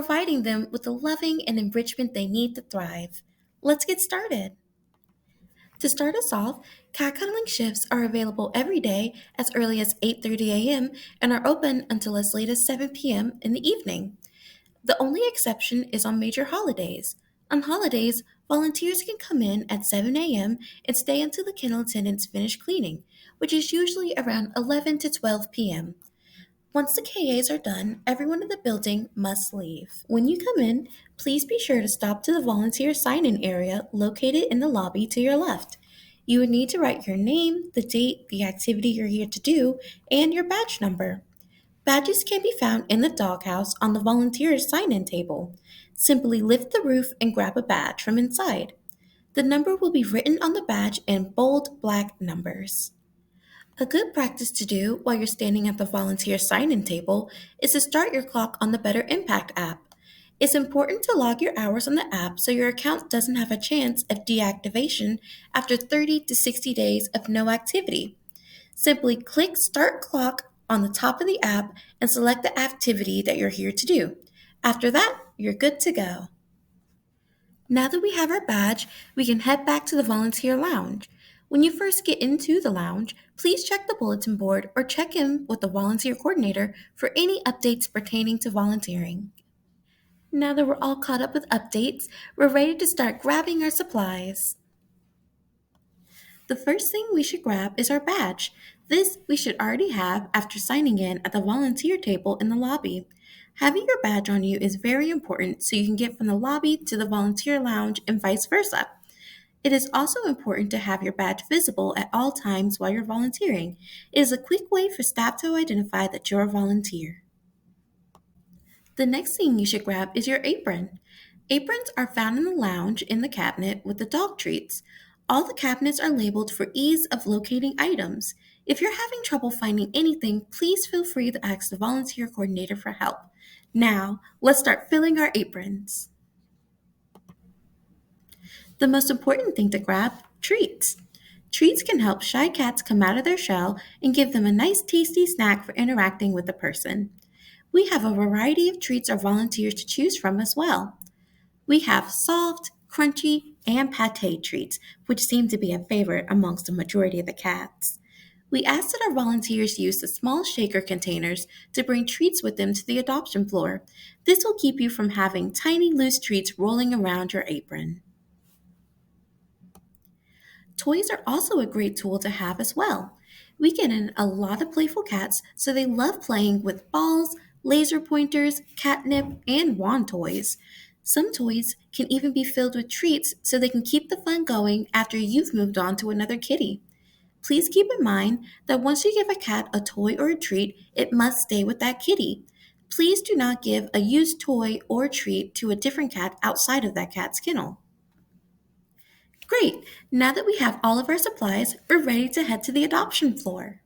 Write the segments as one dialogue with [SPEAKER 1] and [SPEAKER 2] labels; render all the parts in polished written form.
[SPEAKER 1] providing them with the loving and enrichment they need to thrive. Let's get started. To start us off, cat cuddling shifts are available every day as early as 8:30 a.m. and are open until as late as 7 p.m. in the evening. The only exception is on major holidays. On holidays, volunteers can come in at 7 a.m. and stay until the kennel attendants finish cleaning, which is usually around 11 to 12 p.m. Once the KAs are done, everyone in the building must leave. When you come in, please be sure to stop to the volunteer sign in area located in the lobby to your left. You would need to write your name, the date, the activity you're here to do, and your badge number. Badges can be found in the doghouse on the volunteer's sign in table. Simply lift the roof and grab a badge from inside. The number will be written on the badge in bold black numbers. A good practice to do while you're standing at the volunteer sign in table is to start your clock on the Better Impact app. It's important to log your hours on the app so your account doesn't have a chance of deactivation after 30 to 60 days of no activity. Simply click Start Clock on the top of the app and select the activity that you're here to do. After that, you're good to go. Now that we have our badge, we can head back to the volunteer lounge. When you first get into the lounge, please check the bulletin board or check in with the volunteer coordinator for any updates pertaining to volunteering. Now that we're all caught up with updates, we're ready to start grabbing our supplies. The first thing we should grab is our badge. This we should already have after signing in at the volunteer table in the lobby. Having your badge on you is very important so you can get from the lobby to the volunteer lounge and vice versa. It is also important to have your badge visible at all times while you're volunteering. It is a quick way for staff to identify that you're a volunteer. The next thing you should grab is your apron. Aprons are found in the lounge in the cabinet with the dog treats. All the cabinets are labeled for ease of locating items. If you're having trouble finding anything, please feel free to ask the volunteer coordinator for help. Now, let's start filling our aprons. The most important thing to grab, treats. Treats can help shy cats come out of their shell and give them a nice tasty snack for interacting with a person. We have a variety of treats our volunteers to choose from as well. We have soft, crunchy, and pate treats, which seem to be a favorite amongst the majority of the cats. We ask that our volunteers use the small shaker containers to bring treats with them to the adoption floor. This will keep you from having tiny loose treats rolling around your apron. Toys are also a great tool to have as well. We get in a lot of playful cats, so they love playing with balls, laser pointers, catnip, and wand toys. Some toys can even be filled with treats so they can keep the fun going after you've moved on to another kitty. Please keep in mind that once you give a cat a toy or a treat, it must stay with that kitty. Please do not give a used toy or treat to a different cat outside of that cat's kennel. Great! Now that we have all of our supplies, we're ready to head to the adoption floor.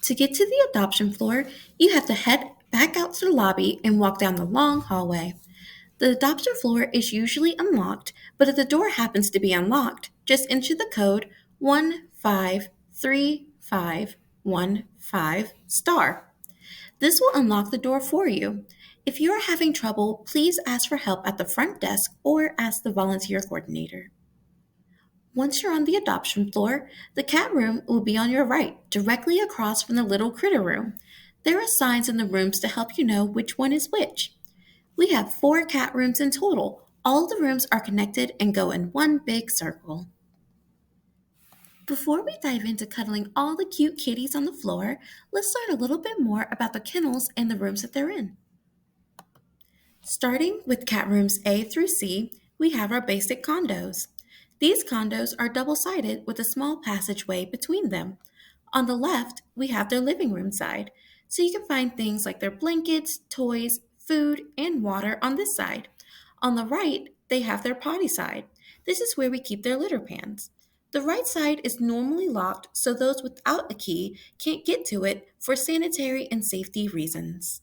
[SPEAKER 1] To get to the adoption floor, you have to head back out to the lobby and walk down the long hallway. The adoption floor is usually unlocked, but if the door happens to be unlocked, just enter the code 153515 star. This will unlock the door for you. If you are having trouble, please ask for help at the front desk or ask the volunteer coordinator. Once you're on the adoption floor, the cat room will be on your right, directly across from the little critter room. There are signs in the rooms to help you know which one is which. We have 4 cat rooms in total. All the rooms are connected and go in one big circle. Before we dive into cuddling all the cute kitties on the floor, let's learn a little bit more about the kennels and the rooms that they're in. Starting with cat rooms A through C, we have our basic condos. These condos are double-sided with a small passageway between them. On the left, we have their living room side, so you can find things like their blankets, toys, food, and water on this side. On the right, they have their potty side. This is where we keep their litter pans. The right side is normally locked so those without a key can't get to it for sanitary and safety reasons.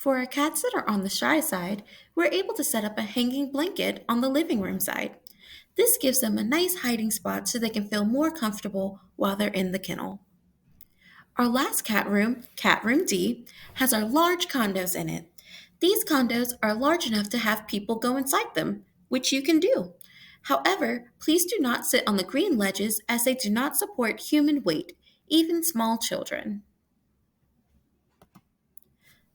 [SPEAKER 1] For our cats that are on the shy side, we're able to set up a hanging blanket on the living room side. This gives them a nice hiding spot so they can feel more comfortable while they're in the kennel. Our last Cat Room D, has our large condos in it. These condos are large enough to have people go inside them, which you can do. However, please do not sit on the green ledges as they do not support human weight, even small children.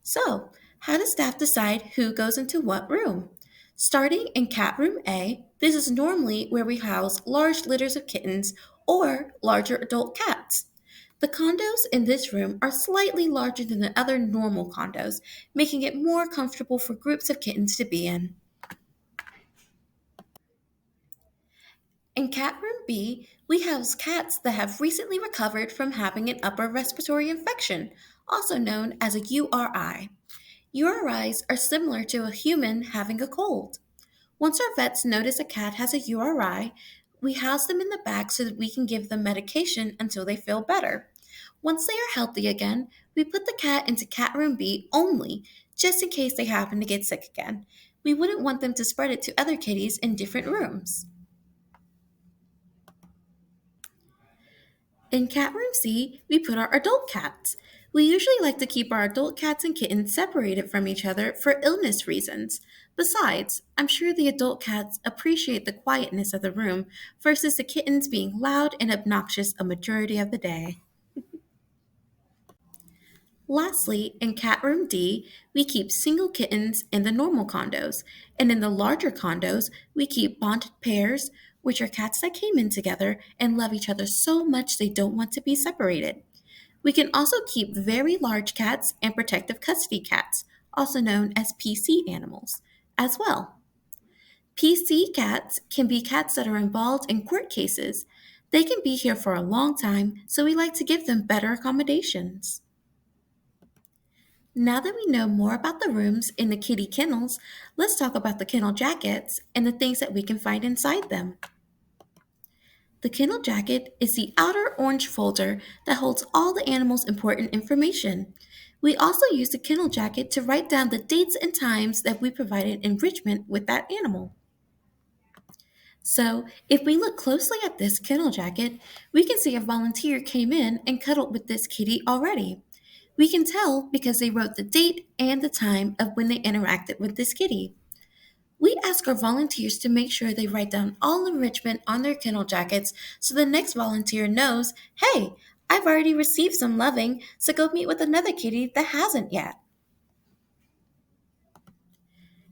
[SPEAKER 1] So, how does staff decide who goes into what room? Starting in Cat Room A, this is normally where we house large litters of kittens or larger adult cats. The condos in this room are slightly larger than the other normal condos, making it more comfortable for groups of kittens to be in. In Cat Room B, we house cats that have recently recovered from having an upper respiratory infection, also known as a URI. URIs are similar to a human having a cold. Once our vets notice a cat has a URI, we house them in the back so that we can give them medication until they feel better. Once they are healthy again, we put the cat into Cat Room B only, just in case they happen to get sick again. We wouldn't want them to spread it to other kitties in different rooms. In Cat Room C, we put our adult cats. We usually like to keep our adult cats and kittens separated from each other for illness reasons. Besides, I'm sure the adult cats appreciate the quietness of the room versus the kittens being loud and obnoxious a majority of the day. Lastly, in Cat Room D, we keep single kittens in the normal condos, and in the larger condos, we keep bonded pairs, which are cats that came in together and love each other so much they don't want to be separated. We can also keep very large cats and protective custody cats, also known as PC animals, as well. PC cats can be cats that are involved in court cases. They can be here for a long time, so we like to give them better accommodations. Now that we know more about the rooms in the kitty kennels, let's talk about the kennel jackets and the things that we can find inside them. The kennel jacket is the outer orange folder that holds all the animal's important information. We also use the kennel jacket to write down the dates and times that we provided enrichment with that animal. So, if we look closely at this kennel jacket, we can see a volunteer came in and cuddled with this kitty already. We can tell because they wrote the date and the time of when they interacted with this kitty. We ask our volunteers to make sure they write down all enrichment on their kennel jackets so the next volunteer knows, hey, I've already received some loving, so go meet with another kitty that hasn't yet.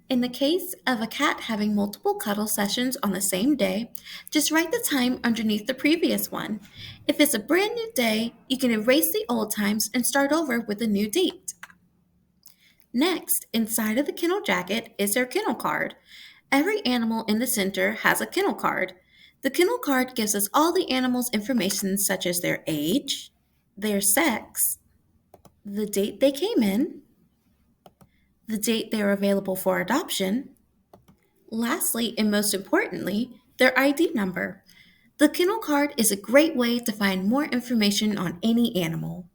[SPEAKER 1] In the case of a cat having multiple cuddle sessions on the same day, just write the time underneath the previous one. If it's a brand new day, you can erase the old times and start over with a new date. Next, inside of the kennel jacket is their kennel card. Every animal in the center has a kennel card. The kennel card gives us all the animal's information such as their age, their sex, the date they came in, the date they are available for adoption, lastly and most importantly, their ID number. The kennel card is a great way to find more information on any animal.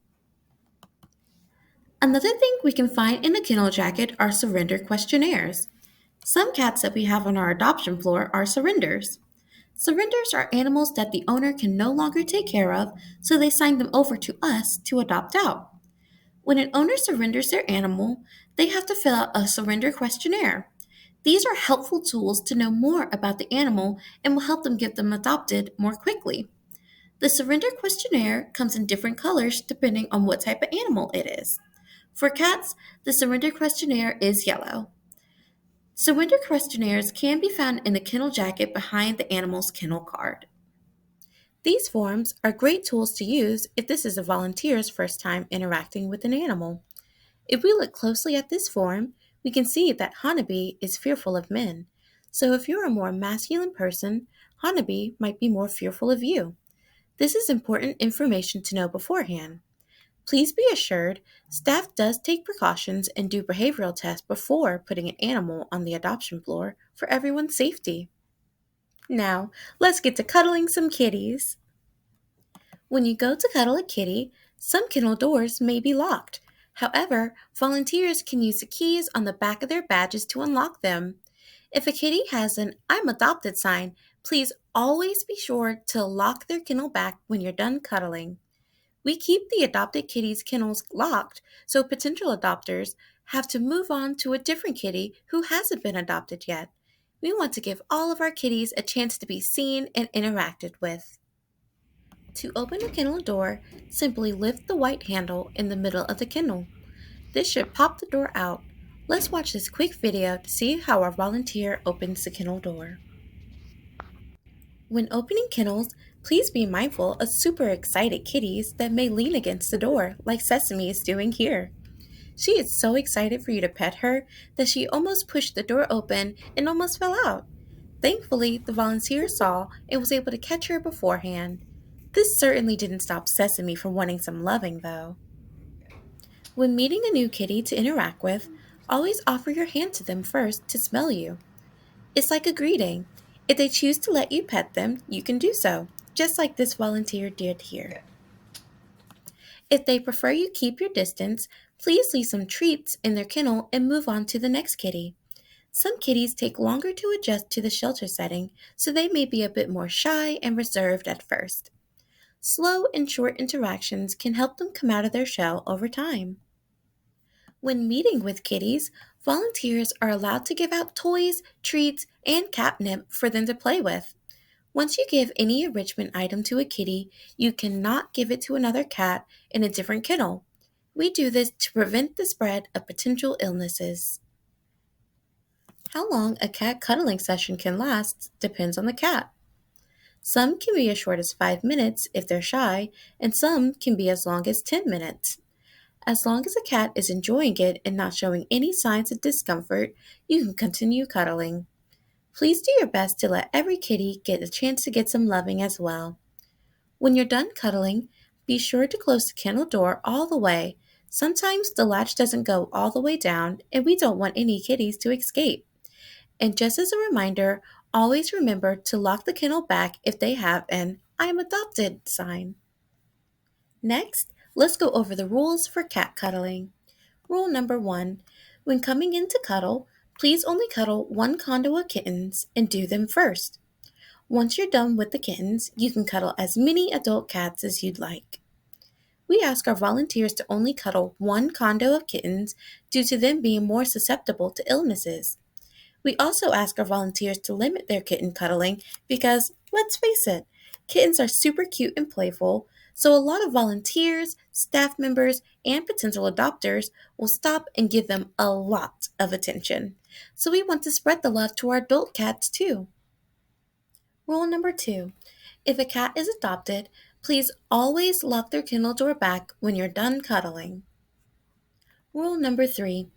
[SPEAKER 1] Another thing we can find in a kennel jacket are surrender questionnaires. Some cats that we have on our adoption floor are surrenders. Surrenders are animals that the owner can no longer take care of, so they sign them over to us to adopt out. When an owner surrenders their animal, they have to fill out a surrender questionnaire. These are helpful tools to know more about the animal and will help them get them adopted more quickly. The surrender questionnaire comes in different colors depending on what type of animal it is. For cats, the surrender questionnaire is yellow. Surrender questionnaires can be found in the kennel jacket behind the animal's kennel card. These forms are great tools to use if this is a volunteer's first time interacting with an animal. If we look closely at this form, we can see that Honeybee is fearful of men. So if you're a more masculine person, Honeybee might be more fearful of you. This is important information to know beforehand. Please be assured, staff does take precautions and do behavioral tests before putting an animal on the adoption floor for everyone's safety. Now, let's get to cuddling some kitties. When you go to cuddle a kitty, some kennel doors may be locked. However, volunteers can use the keys on the back of their badges to unlock them. If a kitty has an I'm adopted sign, please always be sure to lock their kennel back when you're done cuddling. We keep the adopted kitty's kennels locked so potential adopters have to move on to a different kitty who hasn't been adopted yet. We want to give all of our kitties a chance to be seen and interacted with. To open a kennel door, simply lift the white handle in the middle of the kennel. This should pop the door out. Let's watch this quick video to see how our volunteer opens the kennel door. When opening kennels, please be mindful of super excited kitties that may lean against the door, like Sesame is doing here. She is so excited for you to pet her that she almost pushed the door open and almost fell out. Thankfully, the volunteer saw and was able to catch her beforehand. This certainly didn't stop Sesame from wanting some loving, though. When meeting a new kitty to interact with, always offer your hand to them first to smell you. It's like a greeting. If they choose to let you pet them, you can do so, just like this volunteer did here. If they prefer you keep your distance, please leave some treats in their kennel and move on to the next kitty. Some kitties take longer to adjust to the shelter setting, so they may be a bit more shy and reserved at first. Slow and short interactions can help them come out of their shell over time. When meeting with kitties, volunteers are allowed to give out toys, treats, and catnip for them to play with. Once you give any enrichment item to a kitty, you cannot give it to another cat in a different kennel. We do this to prevent the spread of potential illnesses. How long a cat cuddling session can last depends on the cat. Some can be as short as 5 minutes if they're shy, and some can be as long as 10 minutes. As long as a cat is enjoying it and not showing any signs of discomfort, you can continue cuddling. Please do your best to let every kitty get a chance to get some loving as well. When you're done cuddling, be sure to close the kennel door all the way. Sometimes the latch doesn't go all the way down, and we don't want any kitties to escape. And just as a reminder, always remember to lock the kennel back if they have an "I'm adopted" sign. Next, let's go over the rules for cat cuddling. Rule number 1. When coming in to cuddle, please only cuddle one condo of kittens and do them first. Once you're done with the kittens, you can cuddle as many adult cats as you'd like. We ask our volunteers to only cuddle one condo of kittens due to them being more susceptible to illnesses. We also ask our volunteers to limit their kitten cuddling because, let's face it, kittens are super cute and playful, so a lot of volunteers, staff members, and potential adopters will stop and give them a lot of attention. So we want to spread the love to our adult cats too. Rule number 2. If a cat is adopted, please always lock their kennel door back when you're done cuddling. Rule number 3.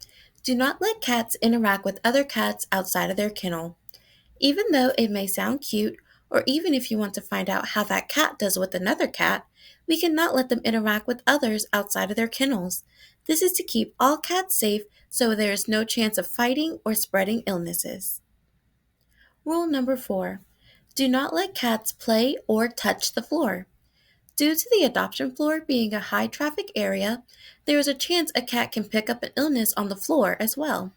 [SPEAKER 1] Do not let cats interact with other cats outside of their kennel. Even though it may sound cute, or even if you want to find out how that cat does with another cat, we cannot let them interact with others outside of their kennels. This is to keep all cats safe so there is no chance of fighting or spreading illnesses. Rule number 4. Do not let cats play or touch the floor. Due to the adoption floor being a high traffic area, there is a chance a cat can pick up an illness on the floor as well.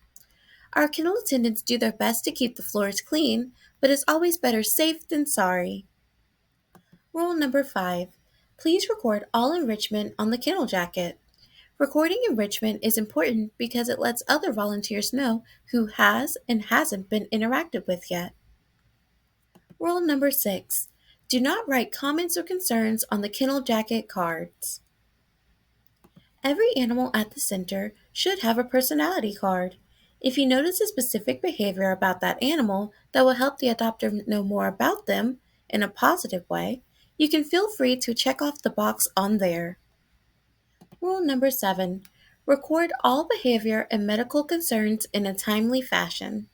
[SPEAKER 1] Our kennel attendants do their best to keep the floors clean, but it's always better safe than sorry. Rule number 5. Please record all enrichment on the kennel jacket. Recording enrichment is important because it lets other volunteers know who has and hasn't been interacted with yet. Rule number 6. Do not write comments or concerns on the kennel jacket cards. Every animal at the center should have a personality card. If you notice a specific behavior about that animal that will help the adopter know more about them in a positive way, you can feel free to check off the box on there. Rule number 7. Record all behavior and medical concerns in a timely fashion.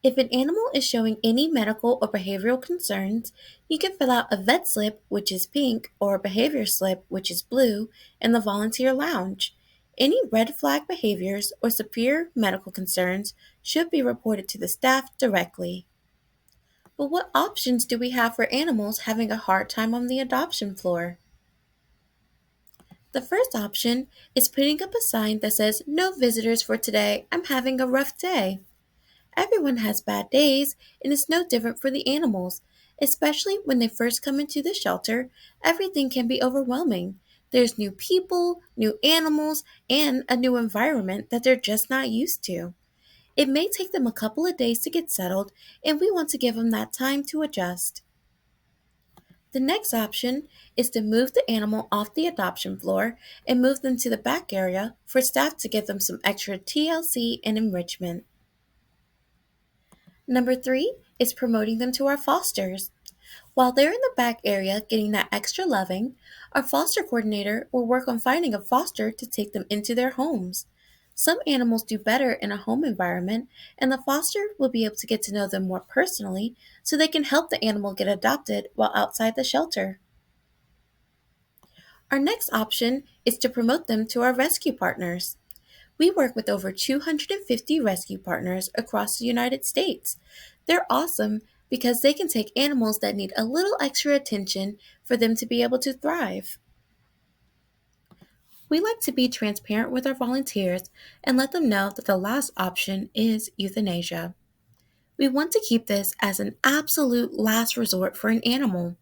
[SPEAKER 1] If an animal is showing any medical or behavioral concerns, you can fill out a vet slip, which is pink, or a behavior slip, which is blue, in the volunteer lounge. Any red flag behaviors or severe medical concerns should be reported to the staff directly. But what options do we have for animals having a hard time on the adoption floor? The first option is putting up a sign that says, "No visitors for today, I'm having a rough day." Everyone has bad days, and it's no different for the animals. Especially when they first come into the shelter, everything can be overwhelming. There's new people, new animals, and a new environment that they're just not used to. It may take them a couple of days to get settled, and we want to give them that time to adjust. The next option is to move the animal off the adoption floor and move them to the back area for staff to give them some extra TLC and enrichment. Number 3 is promoting them to our fosters. While they're in the back area getting that extra loving, our foster coordinator will work on finding a foster to take them into their homes. Some animals do better in a home environment, and the foster will be able to get to know them more personally so they can help the animal get adopted while outside the shelter. Our next option is to promote them to our rescue partners. We work with over 250 rescue partners across the United States. They're awesome because they can take animals that need a little extra attention for them to be able to thrive. We like to be transparent with our volunteers and let them know that the last option is euthanasia. We want to keep this as an absolute last resort for an animal.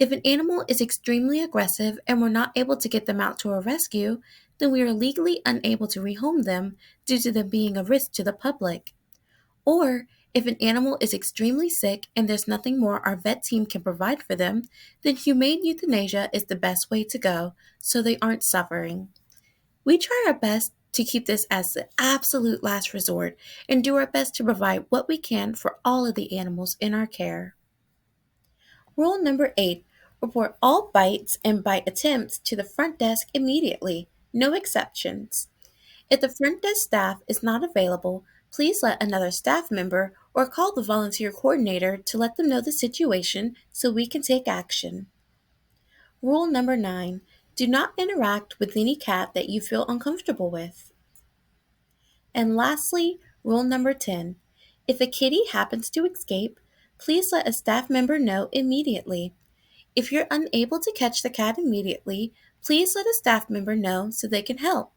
[SPEAKER 1] If an animal is extremely aggressive and we're not able to get them out to a rescue, then we are legally unable to rehome them due to them being a risk to the public. Or, if an animal is extremely sick and there's nothing more our vet team can provide for them, then humane euthanasia is the best way to go so they aren't suffering. We try our best to keep this as the absolute last resort and do our best to provide what we can for all of the animals in our care. Rule number 8, report all bites and bite attempts to the front desk immediately, no exceptions. If the front desk staff is not available, please let another staff member or call the volunteer coordinator to let them know the situation so we can take action. Rule number 9, do not interact with any cat that you feel uncomfortable with. And lastly, rule number 10, if a kitty happens to escape, please let a staff member know immediately. If you're unable to catch the cat immediately, please let a staff member know so they can help.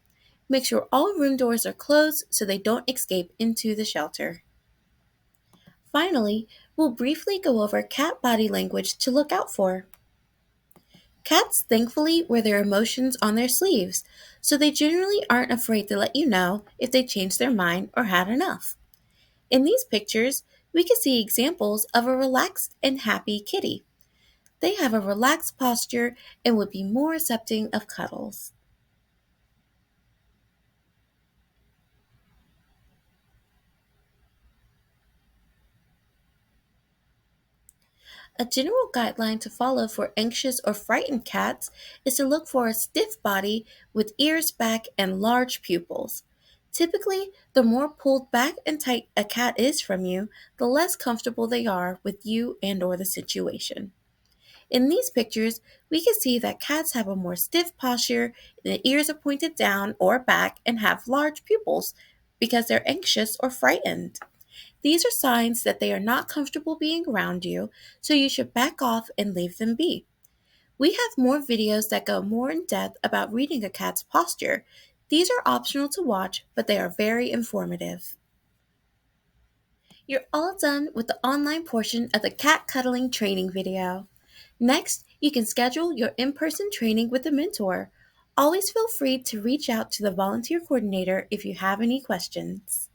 [SPEAKER 1] Make sure all room doors are closed so they don't escape into the shelter. Finally, we'll briefly go over cat body language to look out for. Cats thankfully wear their emotions on their sleeves, so they generally aren't afraid to let you know if they changed their mind or had enough. In these pictures, we can see examples of a relaxed and happy kitty. They have a relaxed posture and would be more accepting of cuddles. A general guideline to follow for anxious or frightened cats is to look for a stiff body with ears back and large pupils. Typically, the more pulled back and tight a cat is from you, the less comfortable they are with you and or the situation. In these pictures, we can see that cats have a more stiff posture, the ears are pointed down or back, and have large pupils because they're anxious or frightened. These are signs that they are not comfortable being around you, so you should back off and leave them be. We have more videos that go more in depth about reading a cat's posture. These are optional to watch, but they are very informative. You're all done with the online portion of the cat cuddling training video. Next, you can schedule your in-person training with a mentor. Always feel free to reach out to the volunteer coordinator if you have any questions.